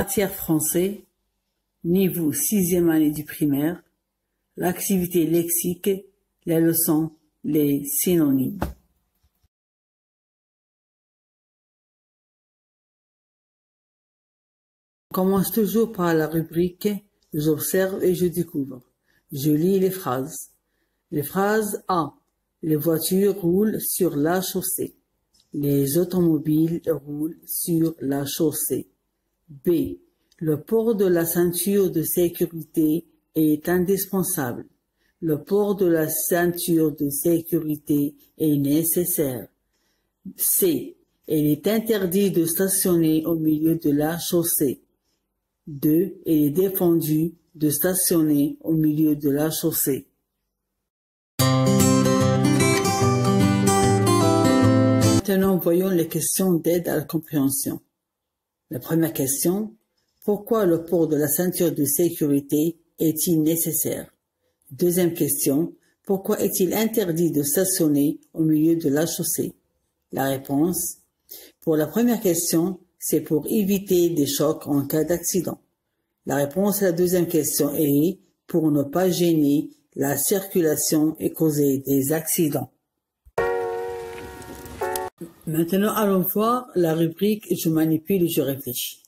Matière français, niveau 6e année du primaire, l'activité lexique, les leçons, les synonymes. On commence toujours par la rubrique « J'observe et je découvre ». Je lis les phrases. Les phrases A. Les voitures roulent sur la chaussée. Les automobiles roulent sur la chaussée. B. Le port de la ceinture de sécurité est indispensable. Le port de la ceinture de sécurité est nécessaire. C. Il est interdit de stationner au milieu de la chaussée. 2. Il est défendu de stationner au milieu de la chaussée. Maintenant, voyons les questions d'aide à la compréhension. La première question, pourquoi le port de la ceinture de sécurité est-il nécessaire? Deuxième question, pourquoi est-il interdit de stationner au milieu de la chaussée? La réponse, pour la première question, c'est pour éviter des chocs en cas d'accident. La réponse à la deuxième question est pour ne pas gêner la circulation et causer des accidents. Maintenant, allons voir la rubrique « Je manipule et je réfléchis ».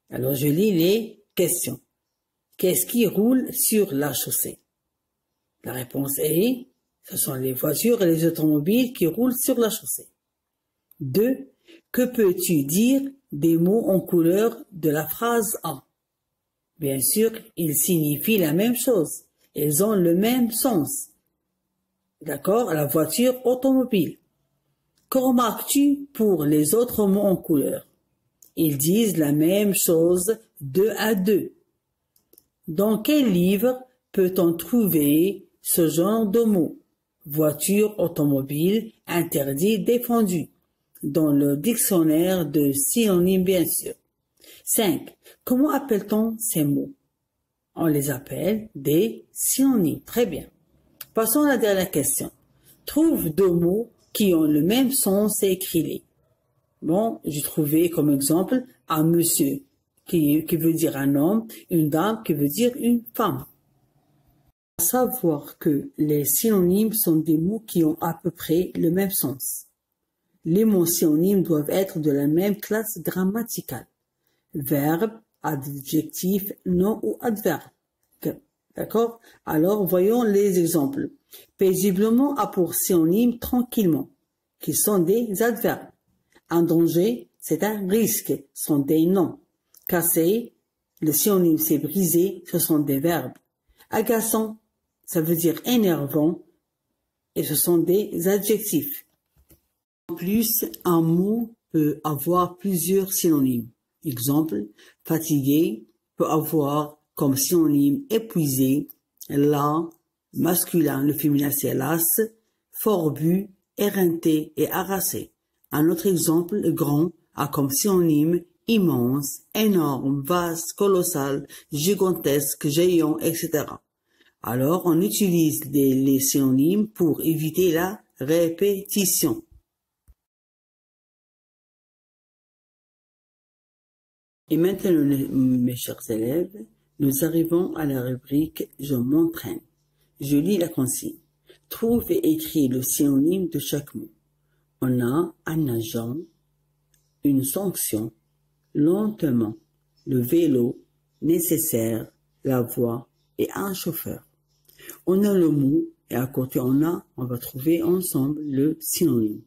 Alors, je lis les questions. Qu'est-ce qui roule sur la chaussée? La réponse est, ce sont les voitures et les automobiles qui roulent sur la chaussée. 2. Que peux-tu dire des mots en couleur de la phrase A? Bien sûr, ils signifient la même chose. Ils ont le même sens. D'accord? La voiture automobile. Que remarques-tu pour les autres mots en couleur? Ils disent la même chose 2 à 2. Dans quel livre peut-on trouver ce genre de mots? Voiture, automobile, interdit, défendu. Dans le dictionnaire de synonymes, bien sûr. 5. Comment appelle-t-on ces mots? On les appelle des synonymes. Très bien. Passons à la dernière question. Trouve 2 mots qui ont le même sens et écris-les. Bon, j'ai trouvé comme exemple un monsieur qui veut dire un homme, une dame qui veut dire une femme. À savoir que les synonymes sont des mots qui ont à peu près le même sens. Les mots synonymes doivent être de la même classe grammaticale. Verbe, adjectif, nom ou adverbe. D'accord? Alors, voyons les exemples. Paisiblement a pour synonyme tranquillement, qui sont des adverbes. Un danger, c'est un risque, sont des noms. Casser, le synonyme c'est brisé, ce sont des verbes. Agaçant, ça veut dire énervant, et ce sont des adjectifs. En plus, un mot peut avoir plusieurs synonymes. Exemple, fatigué peut avoir comme synonyme épuisé, las, masculin, le féminin c'est las, forbu, éreinté et harassé. Un autre exemple, grand, a comme synonyme immense, énorme, vaste, colossal, gigantesque, géant, etc. Alors, on utilise les synonymes pour éviter la répétition. Et maintenant, mes chers élèves, nous arrivons à la rubrique « Je m'entraîne ». Je lis la consigne. Trouve et écris le synonyme de chaque mot. On a un agent, une sanction, lentement, le vélo, nécessaire, la voie et un chauffeur. On a le mot et à côté on va trouver ensemble le synonyme.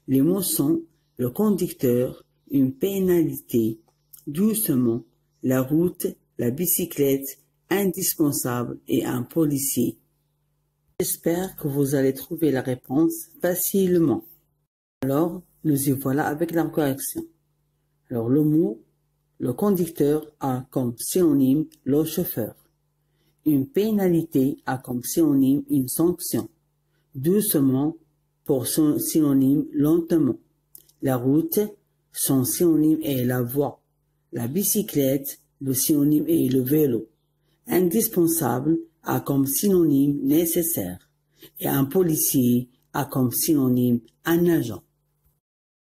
Les mots sont le conducteur, une pénalité, doucement, la route, la bicyclette, indispensable et un policier. J'espère que vous allez trouver la réponse facilement. Alors, nous y voilà avec la correction. Alors, le mot, le conducteur a comme synonyme le chauffeur. Une pénalité a comme synonyme une sanction. Doucement, pour son synonyme lentement. La route, son synonyme est la voie. La bicyclette, le synonyme est le vélo. Indispensable a comme synonyme nécessaire. Et un policier a comme synonyme un agent.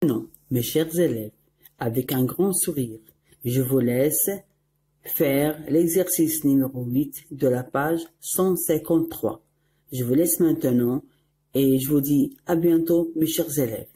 Maintenant, mes chers élèves, avec un grand sourire, Je vous laisse faire l'exercice numéro 8 de la page 153. Je vous laisse maintenant et je vous dis à bientôt mes chers élèves.